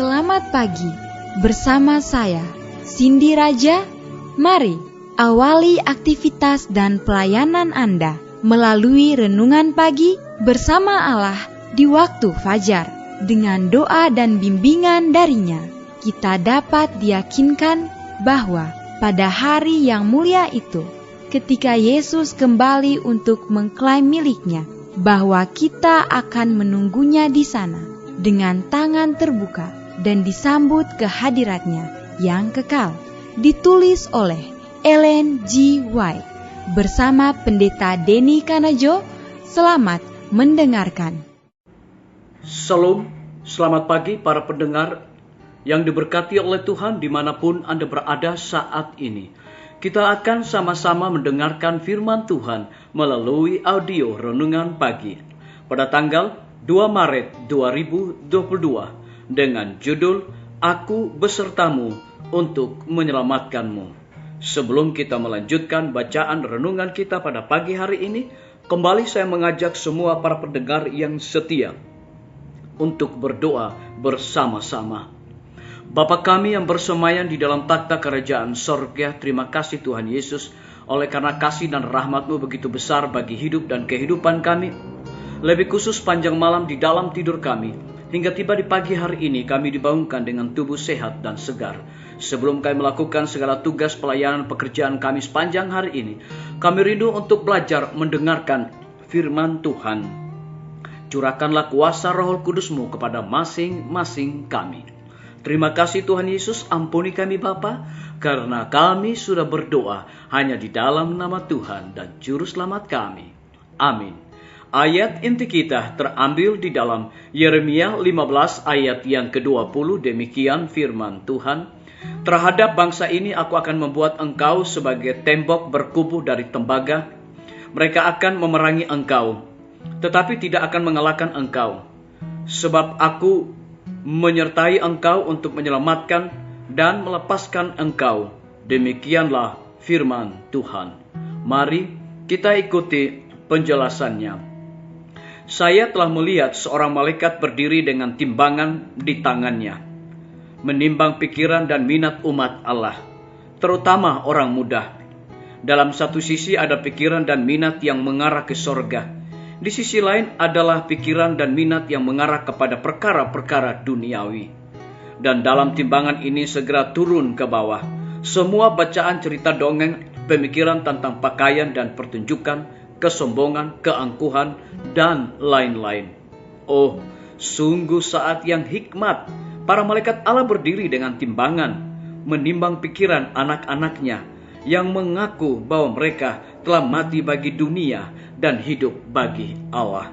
Selamat pagi bersama saya, Cindy Raja. Mari awali aktivitas dan pelayanan Anda melalui renungan pagi bersama Allah di waktu fajar. Dengan doa dan bimbingan darinya, kita dapat diyakinkan bahwa pada hari yang mulia itu, ketika Yesus kembali untuk mengklaim miliknya, bahwa kita akan menunggunya di sana dengan tangan terbuka dan disambut ke hadiratnya yang kekal. Ditulis oleh Ellen G. White bersama Pendeta Denny Kanajo. Selamat mendengarkan. Salam, selamat pagi para pendengar yang diberkati oleh Tuhan dimanapun Anda berada saat ini. Kita akan sama-sama mendengarkan firman Tuhan melalui audio Renungan Pagi pada tanggal 2 Maret 2022 dengan judul Aku Besertamu untuk Menyelamatkanmu. Sebelum kita melanjutkan bacaan renungan kita pada pagi hari ini, kembali saya mengajak semua para pendengar yang setia untuk berdoa bersama-sama. Bapa kami yang bersemayam di dalam takhta kerajaan sorga, terima kasih Tuhan Yesus, oleh karena kasih dan rahmat-Mu begitu besar bagi hidup dan kehidupan kami. Lebih khusus panjang malam di dalam tidur kami, hingga tiba di pagi hari ini kami dibangunkan dengan tubuh sehat dan segar. Sebelum kami melakukan segala tugas pelayanan pekerjaan kami sepanjang hari ini, kami rindu untuk belajar mendengarkan firman Tuhan. Curahkanlah kuasa Roh Kudus-Mu kepada masing-masing kami. Terima kasih Tuhan Yesus, ampuni kami Bapa, karena kami sudah berdoa hanya di dalam nama Tuhan dan Juru Selamat kami. Amin. Ayat inti kita terambil di dalam Yeremia 15 ayat yang ke-20, demikian firman Tuhan. Terhadap bangsa ini aku akan membuat engkau sebagai tembok berkubu dari tembaga. Mereka akan memerangi engkau, tetapi tidak akan mengalahkan engkau. Sebab aku menyertai engkau untuk menyelamatkan dan melepaskan engkau. Demikianlah firman Tuhan. Mari kita ikuti penjelasannya. Saya telah melihat seorang malaikat berdiri dengan timbangan di tangannya, menimbang pikiran dan minat umat Allah, terutama orang muda. Dalam satu sisi ada pikiran dan minat yang mengarah ke sorga. Di sisi lain adalah pikiran dan minat yang mengarah kepada perkara-perkara duniawi. Dan dalam timbangan ini segera turun ke bawah semua bacaan cerita dongeng, pemikiran tentang pakaian dan pertunjukan, kesombongan, keangkuhan, dan lain-lain. Oh, sungguh saat yang hikmat. Para malaikat Allah berdiri dengan timbangan, menimbang pikiran anak-anaknya yang mengaku bahwa mereka telah mati bagi dunia dan hidup bagi Allah.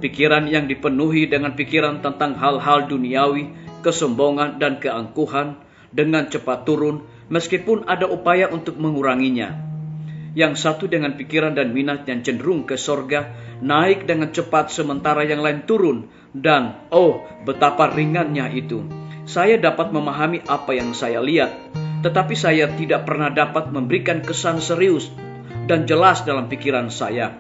Pikiran yang dipenuhi dengan pikiran tentang hal-hal duniawi, kesombongan, dan keangkuhan dengan cepat turun meskipun ada upaya untuk menguranginya. Yang satu dengan pikiran dan minat yang cenderung ke sorga, naik dengan cepat sementara yang lain turun. Dan oh, betapa ringannya itu. Saya dapat memahami apa yang saya lihat, tetapi saya tidak pernah dapat memberikan kesan serius dan jelas dalam pikiran saya.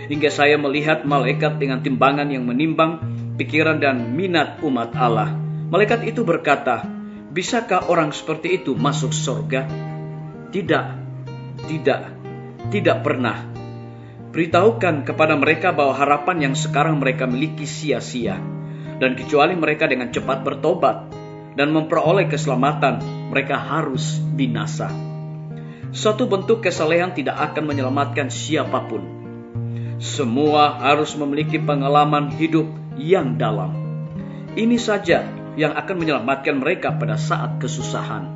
Hingga saya melihat malaikat dengan timbangan yang menimbang pikiran dan minat umat Allah. Malaikat itu berkata, bisakah orang seperti itu masuk sorga? Tidak pernah. Beritahukan kepada mereka bahwa harapan yang sekarang mereka miliki sia-sia. Dan kecuali mereka dengan cepat bertobat dan memperoleh keselamatan, mereka harus binasa. Suatu bentuk kesalehan tidak akan menyelamatkan siapapun. Semua harus memiliki pengalaman hidup yang dalam. Ini saja yang akan menyelamatkan mereka pada saat kesusahan.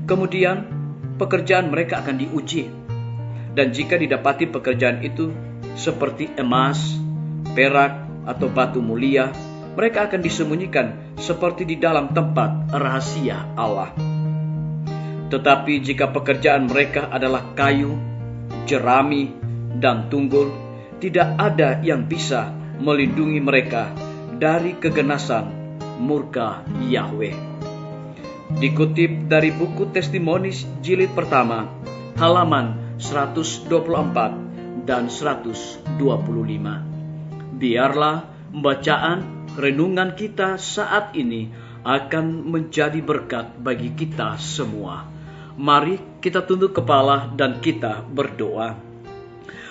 Kemudian, pekerjaan mereka akan diuji. Dan jika didapati pekerjaan itu seperti emas, perak, atau batu mulia, mereka akan disembunyikan seperti di dalam tempat rahasia Allah. Tetapi jika pekerjaan mereka adalah kayu, jerami, dan tunggul, tidak ada yang bisa melindungi mereka dari kegenasan murka Yahweh. Dikutip dari buku Testimoni jilid pertama, halaman 124 dan 125. Biarlah bacaan renungan kita saat ini akan menjadi berkat bagi kita semua. Mari kita tunduk kepala dan kita berdoa.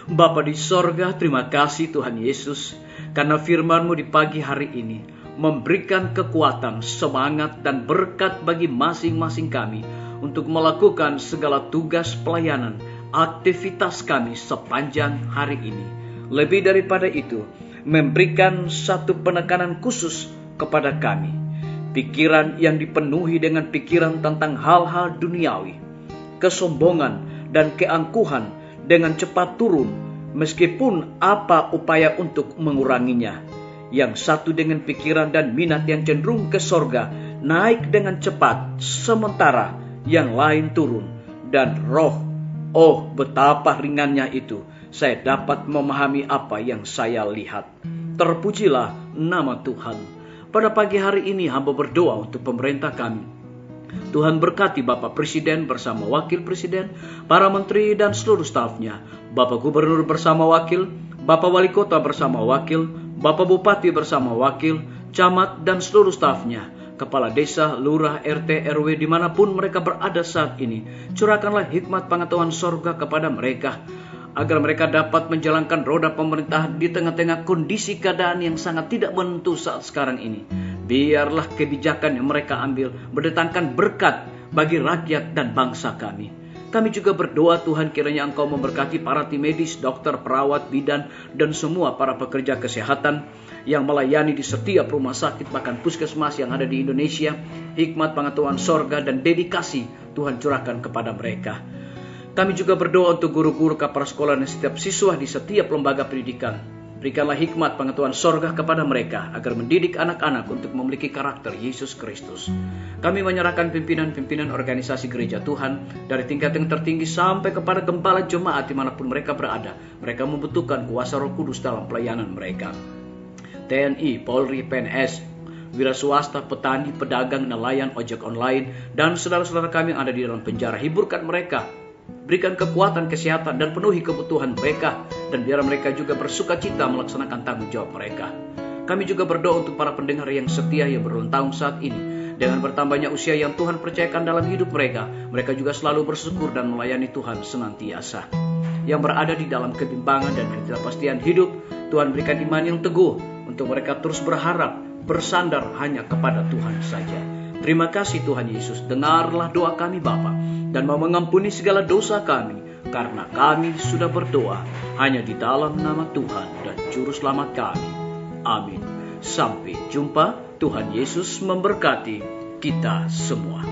Bapa di sorga, terima kasih Tuhan Yesus, karena firman-Mu di pagi hari ini memberikan kekuatan, semangat, dan berkat bagi masing-masing kami untuk melakukan segala tugas pelayanan, aktivitas kami sepanjang hari ini. Lebih daripada itu, memberikan satu penekanan khusus kepada kami. Pikiran yang dipenuhi dengan pikiran tentang hal-hal duniawi, kesombongan dan keangkuhan dengan cepat turun, meskipun apa upaya untuk menguranginya. Yang satu dengan pikiran dan minat yang cenderung ke sorga, naik dengan cepat, sementara yang lain turun. Dan roh, oh betapa ringannya itu, saya dapat memahami apa yang saya lihat. Terpujilah nama Tuhan. Pada pagi hari ini hamba berdoa untuk pemerintah kami. Tuhan berkati Bapak Presiden bersama Wakil Presiden, para menteri dan seluruh stafnya, Bapak Gubernur bersama wakil, Bapak Wali Kota bersama wakil, Bapak Bupati bersama wakil, camat dan seluruh stafnya, kepala desa, lurah, RT, RW dimanapun mereka berada saat ini. Curahkanlah hikmat pengetahuan sorga kepada mereka, agar mereka dapat menjalankan roda pemerintah di tengah-tengah kondisi keadaan yang sangat tidak menentu saat sekarang ini. Biarlah kebijakan yang mereka ambil mendatangkan berkat bagi rakyat dan bangsa kami. Kami juga berdoa Tuhan, kiranya Engkau memberkati para tim medis, dokter, perawat, bidan, dan semua para pekerja kesehatan yang melayani di setiap rumah sakit, bahkan puskesmas yang ada di Indonesia. Hikmat pengetahuan sorga dan dedikasi Tuhan curahkan kepada mereka. Kami juga berdoa untuk guru-guru, kepala sekolah, dan setiap siswa di setiap lembaga pendidikan. Berikanlah hikmat pengetahuan sorga kepada mereka, agar mendidik anak-anak untuk memiliki karakter Yesus Kristus. Kami menyerahkan pimpinan-pimpinan organisasi gereja Tuhan, dari tingkat yang tertinggi sampai kepada gembala jemaat dimanapun mereka berada. Mereka membutuhkan kuasa Roh Kudus dalam pelayanan mereka. TNI, Polri, PNS, wira swasta, petani, pedagang, nelayan, ojek online, dan saudara-saudara kami yang ada di dalam penjara. Hiburkan mereka, berikan kekuatan, kesehatan, dan penuhi kebutuhan mereka, dan biar mereka juga bersuka cita melaksanakan tanggung jawab mereka. Kami juga berdoa untuk para pendengar yang setia yang berulang tahun saat ini. Dengan bertambahnya usia yang Tuhan percayakan dalam hidup mereka, mereka juga selalu bersyukur dan melayani Tuhan senantiasa. Yang berada di dalam kebimbangan dan ketidakpastian hidup, Tuhan berikan iman yang teguh untuk mereka terus berharap, bersandar hanya kepada Tuhan saja. Terima kasih Tuhan Yesus, dengarlah doa kami Bapa, dan mau mengampuni segala dosa kami, karena kami sudah berdoa hanya di dalam nama Tuhan dan Juru Selamat kami. Amin. Sampai jumpa. Tuhan Yesus memberkati kita semua.